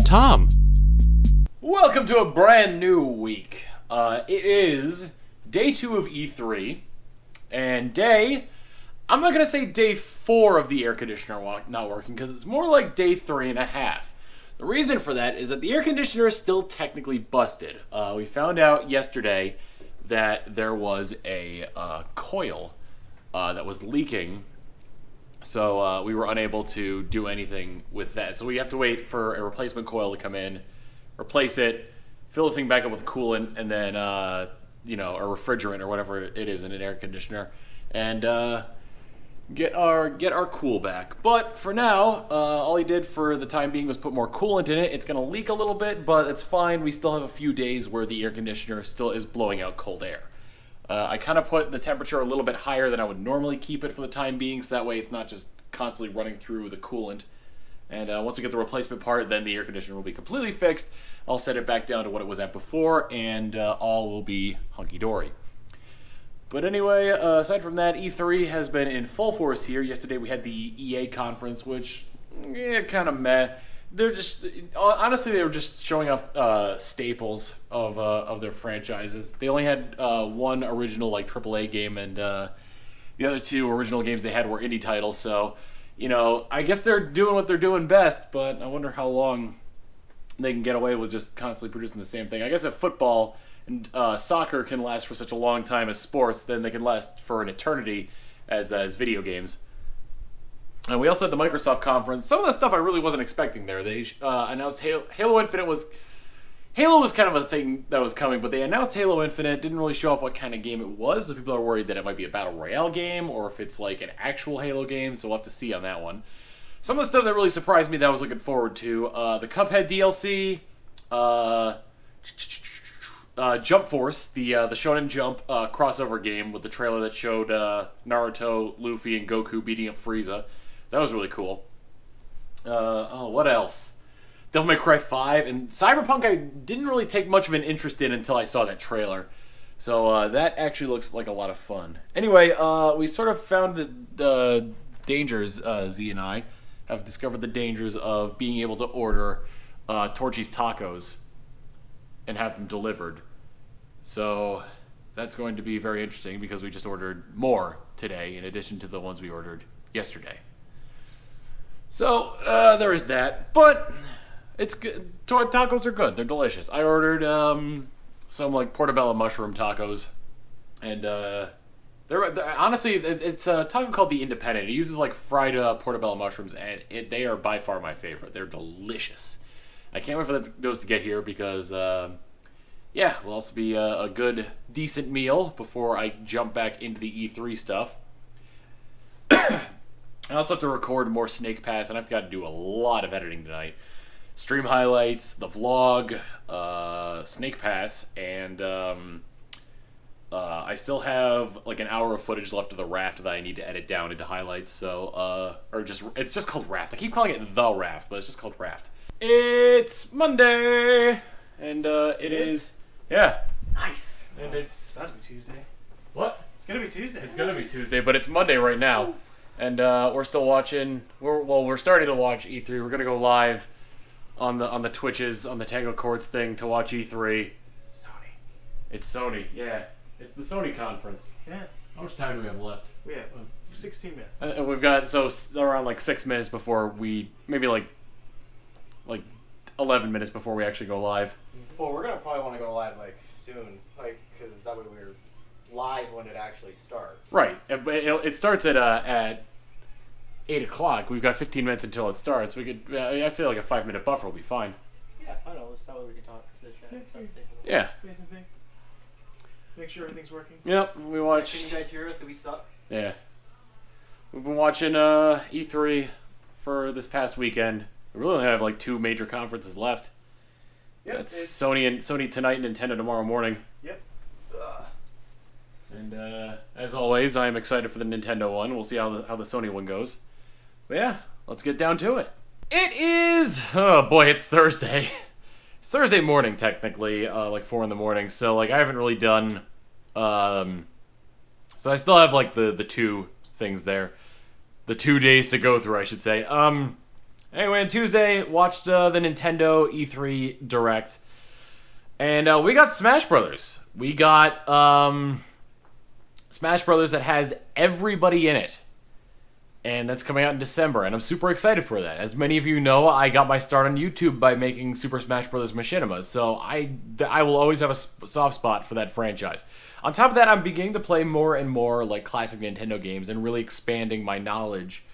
Tom. Welcome to a brand new week. It is day 2 of E3, and I'm not going to say day 4 of the air conditioner not working, because it's more like day 3.5. The reason for that is that the air conditioner is still technically busted. We found out yesterday that there was a coil that was leaking, so we were unable to do anything with that. So we have to wait for a replacement coil to come in, replace it, fill the thing back up with coolant, and then a refrigerant or whatever it is in an air conditioner, and get our cool back. But for now, all he did for the time being was put more coolant in it. It's going to leak a little bit, but it's fine. We still have a few days where the air conditioner still is blowing out cold air. I kind of put the temperature a little bit higher than I would normally keep it for the time being, so that way it's not just constantly running through the coolant. And once we get the replacement part, then the air conditioner will be completely fixed. I'll set it back down to what it was at before, and all will be hunky-dory. But anyway, aside from that, E3 has been in full force here. Yesterday we had the EA conference, which, kind of meh. They were just showing off staples of their franchises. They only had one original AAA game, and the other two original games they had were indie titles. So, I guess they're doing what they're doing best. But I wonder how long they can get away with just constantly producing the same thing. I guess if football and soccer can last for such a long time as sports, then they can last for an eternity as video games. And we also had the Microsoft conference. Some of the stuff I really wasn't expecting there. They announced Halo Infinite Halo was kind of a thing that was coming, but they announced Halo Infinite, didn't really show off what kind of game it was. So people are worried that it might be a Battle Royale game, or if it's like an actual Halo game, so we'll have to see on that one. Some of the stuff that really surprised me that I was looking forward to, the Cuphead DLC, Jump Force, the Shonen Jump crossover game with the trailer that showed Naruto, Luffy, and Goku beating up Frieza. That was really cool. What else? Devil May Cry 5 and Cyberpunk I didn't really take much of an interest in until I saw that trailer. So that actually looks like a lot of fun. Anyway, we sort of found the dangers, Z and I have discovered the dangers of being able to order Torchy's tacos and have them delivered. So that's going to be very interesting because we just ordered more today in addition to the ones we ordered yesterday. So there is that, but it's good. Tacos are good. They're delicious. I ordered some portobello mushroom tacos, and they're honestly it's a taco called the Independent. It uses fried portobello mushrooms, and they are by far my favorite. They're delicious. I can't wait for those to get here because will also be a good, decent meal before I jump back into the E3 stuff. I also have to record more Snake Pass, and I've got to do a lot of editing tonight. Stream highlights, the vlog, Snake Pass, and I still have an hour of footage left of the raft that I need to edit down into highlights. So, it's just called Raft. I keep calling it The Raft, but it's just called Raft. It's Monday, and it is. Yeah. Nice. And it's That'll be Tuesday. What? It's gonna be Tuesday. It's gonna be Tuesday, but it's Monday right now. And we're still watching. We're starting to watch E3. We're gonna go live on the Twitches on the Tango Courts thing to watch E3. Sony. It's Sony. Yeah, it's the Sony conference. Yeah. How much time do we have left? We have 16 minutes. And we've got around 6 minutes before we maybe 11 minutes before we actually go live. Well, we're gonna probably want to go live soon, because that way we're live when it actually starts. Right. It starts at 8 o'clock. We've got 15 minutes until it starts. We could. I feel like a 5-minute buffer will be fine. Yeah, I know. That way we can talk to the chat and stuff. Yeah. Say some things. Make sure everything's working. Yep. We watched. Can you guys hear us? Do we suck? Yeah. We've been watching E3 for this past weekend. We really only have 2 major conferences left. Yep. That's Sony tonight and Nintendo tomorrow morning. Yep. And as always, I am excited for the Nintendo one. We'll see how the Sony one goes. But yeah, let's get down to it. It is, oh boy, it's Thursday. It's Thursday morning technically, 4 in the morning. So I haven't really done. So I still have the 2 things there, the 2 days to go through, I should say. Anyway, on Tuesday, watched the Nintendo E3 Direct. And we got Smash Brothers. We got Smash Brothers that has everybody in it. And that's coming out in December, and I'm super excited for that. As many of you know, I got my start on YouTube by making Super Smash Bros. Machinima, so I will always have a soft spot for that franchise. On top of that, I'm beginning to play more and more like classic Nintendo games and really expanding my knowledge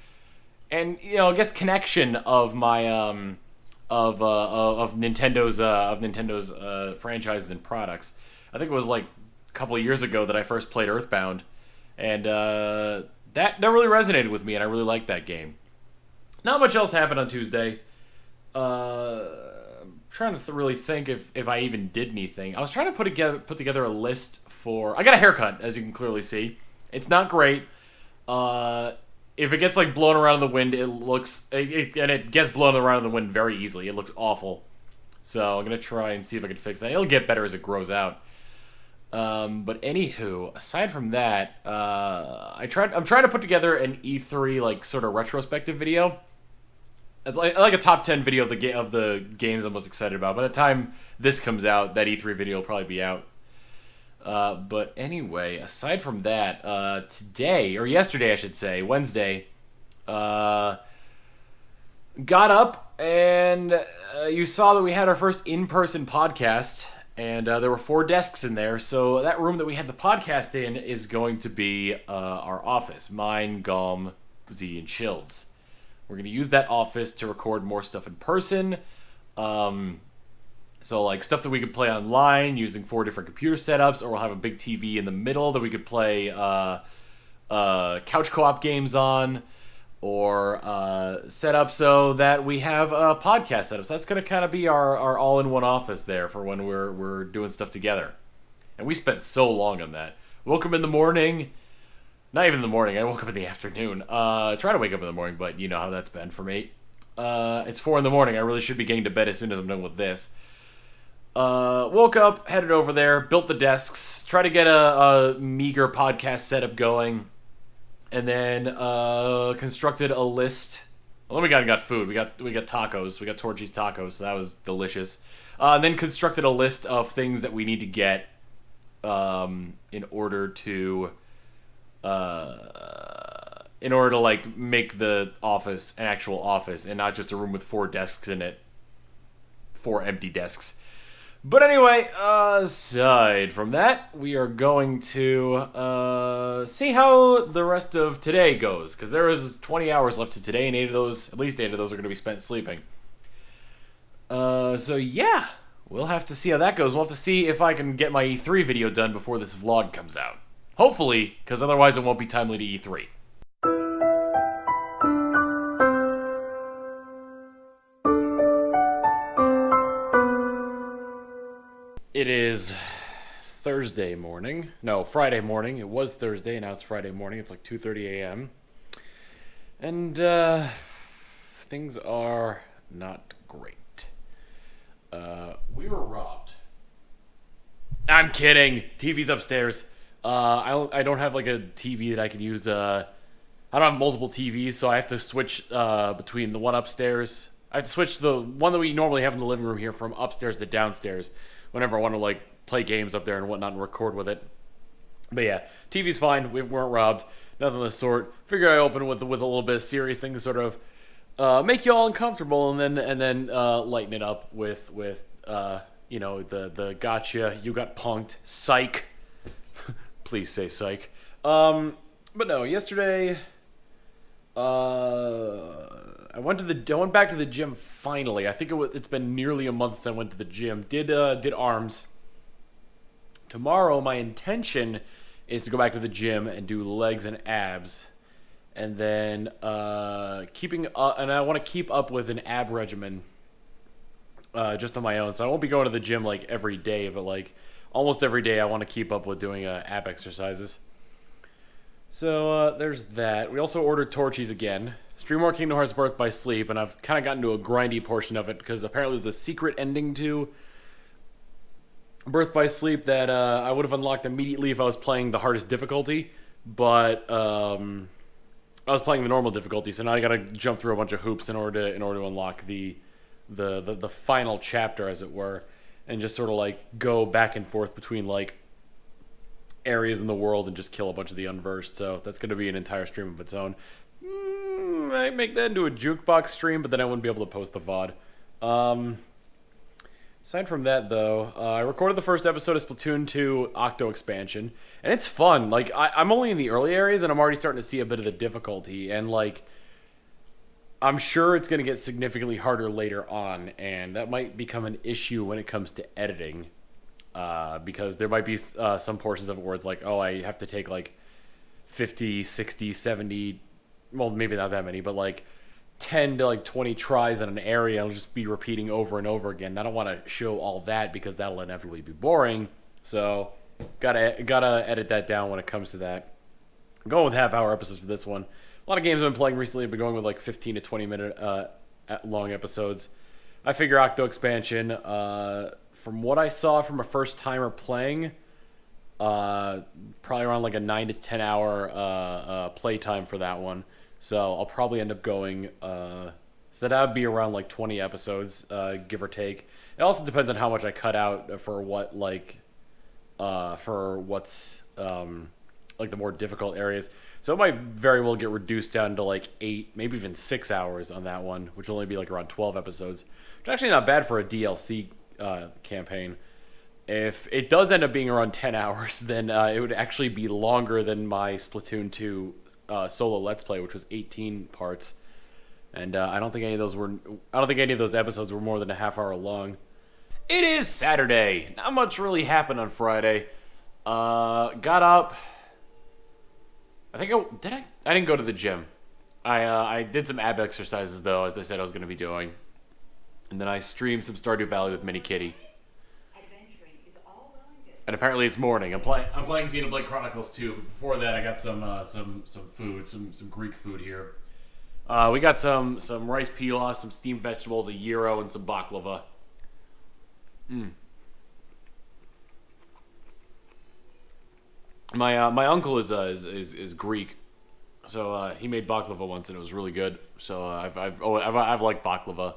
and I guess connection of my of Nintendo's franchises and products. I think it was like a couple of years ago that I first played Earthbound, and that really resonated with me, and I really liked that game. Not much else happened on Tuesday. I'm trying to really think if I even did anything. I was trying to put together a list for... I got a haircut, as you can clearly see. It's not great. If it gets like blown around in the wind, and it gets blown around in the wind very easily. It looks awful. So I'm gonna try and see if I can fix that. It'll get better as it grows out. But anywho, aside from that, I'm trying to put together an E3 like sort of retrospective video. It's like a top 10 video of the games I'm most excited about. By the time this comes out, that E3 video will probably be out. But anyway, aside from that, yesterday I should say, Wednesday, got up and you saw that we had our first in-person podcast. And there were 4 desks in there, so that room that we had the podcast in is going to be our office. Mine, Gom, Z, and Shields. We're going to use that office to record more stuff in person. So like stuff that we could play online using 4 different computer setups, or we'll have a big TV in the middle that we could play couch co-op games on, or set up so that we have a podcast setup. So that's going to kind of be our all-in-one office there for when we're doing stuff together. And we spent so long on that. Woke up in the morning. Not even in the morning. I woke up in the afternoon. Try to wake up in the morning, but you know how that's been for me. It's 4 in the morning. I really should be getting to bed as soon as I'm done with this. Woke up, headed over there, built the desks, tried to get a meager podcast setup going. And then constructed a list. Well, then we got food. We got tacos. We got Torchy's tacos, so that was delicious. And then constructed a list of things that we need to get in order to like make the office an actual office and not just a room with 4 desks in it, 4 empty desks. But anyway, aside from that, we are going to see how the rest of today goes, because there is 20 hours left to today, and at least 8 of those are going to be spent sleeping. So yeah, we'll have to see how that goes. We'll have to see if I can get my E3 video done before this vlog comes out. Hopefully, because otherwise it won't be timely to E3. It is Thursday morning. No, Friday morning. It was Thursday, now it's Friday morning. It's like 2:30 a.m. And things are not great. We were robbed. I'm kidding. TV's upstairs. I don't have like a TV that I can use. I don't have multiple TVs, so I have to switch between the one upstairs. I have to switch the one that we normally have in the living room here from upstairs to downstairs whenever I want to like play games up there and whatnot and record with it. But yeah, TV's fine. We weren't robbed. Nothing of the sort. Figured I'd open with a little bit of serious thing to sort of make you all uncomfortable and then lighten it up with the gotcha, you got punked, psych. Please say psych. But no, yesterday I went back to the gym finally. I think it's been nearly a month since I went to the gym. Did arms. Tomorrow my intention is to go back to the gym and do legs and abs. And then and I want to keep up with an ab regimen just on my own. So I won't be going to the gym like every day, but like almost every day I want to keep up with doing ab exercises. So there's that. We also ordered Torchies again. Stream more Kingdom Hearts Birth by Sleep, and I've kind of gotten to a grindy portion of it because apparently there's a secret ending to Birth by Sleep that I would have unlocked immediately if I was playing the hardest difficulty. But I was playing the normal difficulty, so now I gotta jump through a bunch of hoops in order to unlock the final chapter, as it were, and just sort of like go back and forth between like areas in the world and just kill a bunch of the unversed. So that's gonna be an entire stream of its own. Might make that into a jukebox stream, but then I wouldn't be able to post the VOD. Aside from that, though, I recorded the first episode of Splatoon 2 Octo Expansion, and it's fun. Like, I'm only in the early areas, and I'm already starting to see a bit of the difficulty, and, like, I'm sure it's going to get significantly harder later on, and that might become an issue when it comes to editing, because there might be some portions of it where it's like, oh, I have to take, like, 50, 60, 70, well, maybe not that many, but, like, 10 to like 20 tries in an area. I'll just be repeating over and over again. I don't want to show all that because that'll inevitably be boring. So gotta edit that down when it comes to that. I'm going with half-hour episodes for this one. A lot of games I've been playing recently have been going with like 15 to 20 minute long episodes. I figure Octo Expansion, from what I saw from a first timer playing, probably around like a 9 to 10 hour play time for that one. So I'll probably end up going, so that would be around like 20 episodes, give or take. It also depends on how much I cut out for what, like, for what's, like the more difficult areas. So it might very well get reduced down to like 8, maybe even 6 hours on that one, which will only be like around 12 episodes. Which is actually not bad for a DLC campaign. If it does end up being around 10 hours, then it would actually be longer than my Splatoon 2 solo Let's Play, which was 18 parts, and I don't think any of those episodes were more than a half hour long. It is Saturday. Not much really happened on Friday. Got up. I didn't go to the gym. I did some ab exercises though, as I said I was going to be doing, and then I streamed some Stardew Valley with Mini Kitty. And apparently it's morning. I'm playing Xenoblade Chronicles 2. But before that, I got some food, some Greek food here. We got some rice pilaf, some steamed vegetables, a gyro, and some baklava. My uncle is Greek, so he made baklava once and it was really good. So I've liked baklava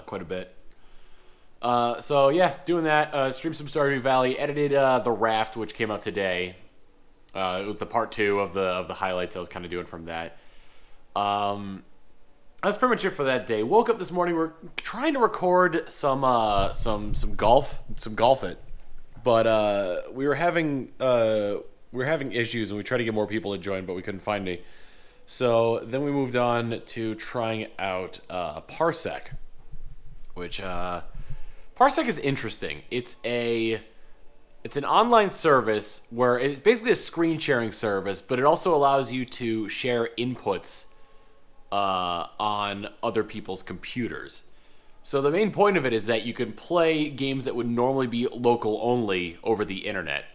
quite a bit. So yeah, doing that. Streamed some Stardew Valley. Edited the Raft, which came out today. It was the part 2 of the highlights I was kind of doing from that. That's pretty much it for that day. Woke up this morning. We're trying to record some golf it, but we were having issues and we tried to get more people to join, but we couldn't find any. So then we moved on to trying out Parsec, which Parsec is interesting. It's an online service where it's basically a screen sharing service, but it also allows you to share inputs on other people's computers. So the main point of it is that you can play games that would normally be local only over the internet.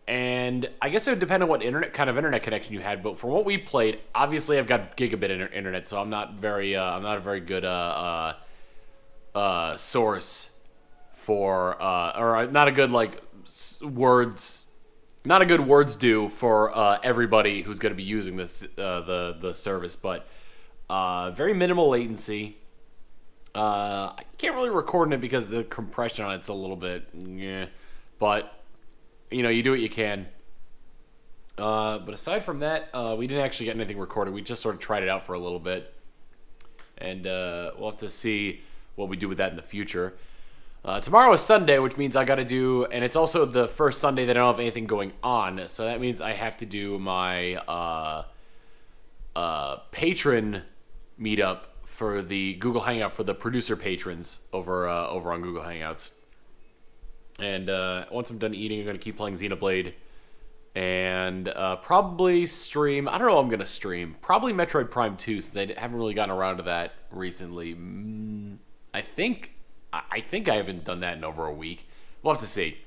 And I guess it would depend on what kind of internet connection you had, but from what we played, obviously I've got gigabit internet, so I'm not a very good source for or not a good words do for everybody who's going to be using this the service, but very minimal latency. I can't really record in it because the compression on it's a little bit but you do what you can. But aside from that, we didn't actually get anything recorded. We just sort of tried it out for a little bit, and we'll have to see what we do with that in the future. Tomorrow is Sunday, which means I got to do, and it's also the first Sunday that I don't have anything going on, so that means I have to do my patron meetup for the Google Hangout for the producer patrons over on Google Hangouts. And once I'm done eating, I'm going to keep playing Xenoblade and probably stream. I don't know what I'm going to stream. Probably Metroid Prime 2, since I haven't really gotten around to that recently. I think I haven't done that in over a week. We'll have to see.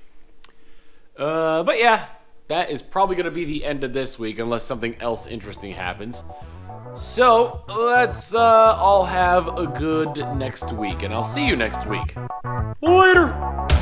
But yeah, that is probably going to be the end of this week unless something else interesting happens. So let's all have a good next week, and I'll see you next week. Later!